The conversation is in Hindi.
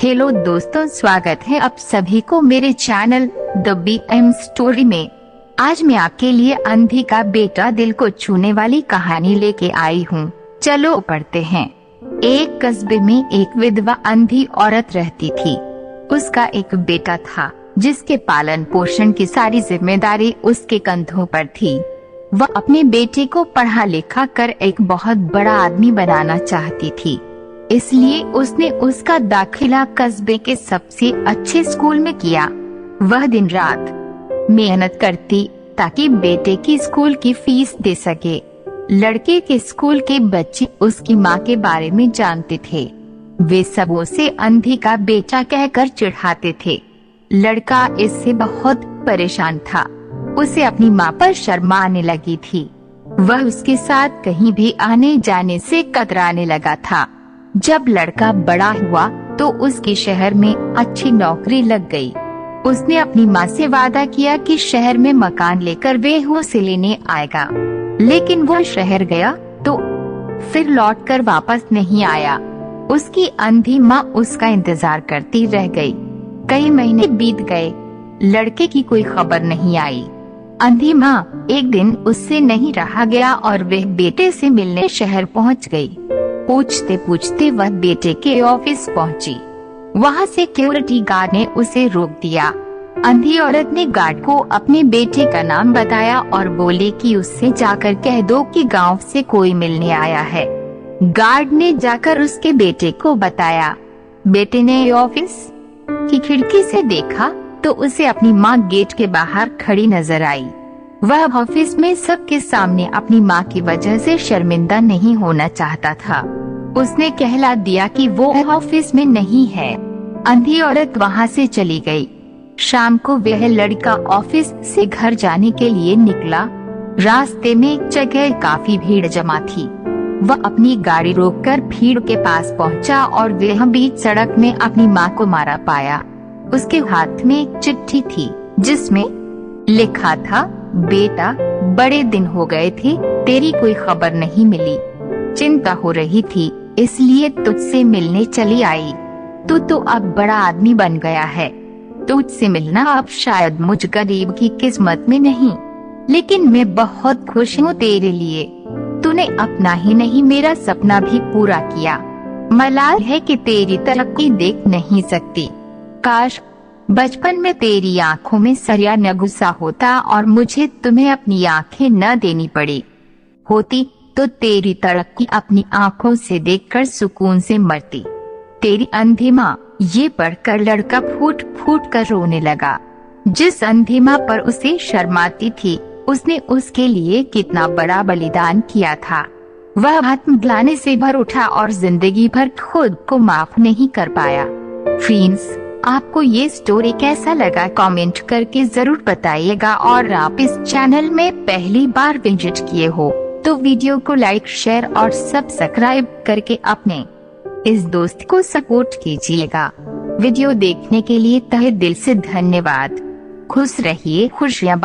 हेलो दोस्तों, स्वागत है आप सभी को मेरे चैनल द BM स्टोरी में। आज मैं आपके लिए अंधी का बेटा दिल को छूने वाली कहानी लेके आई हूँ। चलो पढ़ते हैं। एक कस्बे में एक विधवा अंधी औरत रहती थी। उसका एक बेटा था जिसके पालन पोषण की सारी जिम्मेदारी उसके कंधों पर थी। वह अपने बेटे को पढ़ा लिखा कर एक बहुत बड़ा आदमी बनाना चाहती थी, इसलिए उसने उसका दाखिला कस्बे के सबसे अच्छे स्कूल में किया। वह दिन रात मेहनत करती ताकि बेटे की स्कूल की फीस दे सके। लड़के के स्कूल के बच्चे उसकी माँ के बारे में जानते थे। वे सब उसे अंधी का बेटा कहकर चिढ़ाते थे। लड़का इससे बहुत परेशान था। उसे अपनी माँ पर शर्म आने लगी थी। वह उसके साथ कहीं भी आने जाने से कतराने लगा था। जब लड़का बड़ा हुआ तो उसके शहर में अच्छी नौकरी लग गई। उसने अपनी माँ से वादा किया कि शहर में मकान लेकर वे उसे लेने आएगा, लेकिन वह शहर गया तो फिर लौटकर वापस नहीं आया। उसकी अंधी माँ उसका इंतजार करती रह गई। कई महीने बीत गए, लड़के की कोई खबर नहीं आई। अंधी माँ एक दिन उससे नहीं रहा गया और वह बेटे से मिलने शहर पहुँच गई। पूछते पूछते वह बेटे के ऑफिस पहुंची। वहां सिक्योरिटी गार्ड ने उसे रोक दिया। अंधी औरत ने गार्ड को अपने बेटे का नाम बताया और बोली कि उससे जाकर कह दो कि गांव से कोई मिलने आया है। गार्ड ने जाकर उसके बेटे को बताया। बेटे ने ऑफिस की खिड़की से देखा तो उसे अपनी माँ गेट के बाहर खड़ी नजर आई। वह ऑफिस में सबके सामने अपनी माँ की वजह से शर्मिंदा नहीं होना चाहता था। उसने कहला दिया कि वो ऑफिस में नहीं है। अंधी औरत वहाँ से चली गई। शाम को वह लड़का ऑफिस से घर जाने के लिए निकला। रास्ते में एक जगह काफी भीड़ जमा थी। वह अपनी गाड़ी रोककर भीड़ के पास पहुँचा और वह बीच सड़क में अपनी माँ को मारा पाया। उसके हाथ में एक चिट्ठी थी जिसमें लिखा था, बेटा, बड़े दिन हो गए थे, तेरी कोई खबर नहीं मिली। चिंता हो रही थी, इसलिए तुझसे मिलने चली आई। तू तो अब बड़ा आदमी बन गया है। तुझसे मिलना अब शायद मुझ गरीब की किस्मत में नहीं, लेकिन मैं बहुत खुश हूँ तेरे लिए। तूने अपना ही नहीं मेरा सपना भी पूरा किया। मलाल है कि तेरी तरक्की देख नहीं सकती। काश बचपन में तेरी आँखों में सरिया न गुस्सा होता और मुझे तुम्हें अपनी आँखें न देनी पड़ी होती तो तेरी तरक्की अपनी आँखों से देखकर सुकून से मरती। तेरी अंधी माँ। ये पढ़कर लड़का फूट फूट कर रोने लगा। जिस अंधी माँ पर उसे शर्म आती थी, उसने उसके लिए कितना बड़ा बलिदान किया था। वह आत्मग्लानि से भर उठा और जिंदगी भर खुद को माफ नहीं कर पाया। फ्रेंड्स, आपको ये स्टोरी कैसा लगा कमेंट करके जरूर बताइएगा। और आप इस चैनल में पहली बार विजिट किए हो तो वीडियो को लाइक, शेयर और सब्सक्राइब करके अपने इस दोस्त को सपोर्ट कीजिएगा। वीडियो देखने के लिए तहे दिल से धन्यवाद। खुश रहिए, खुशियाँ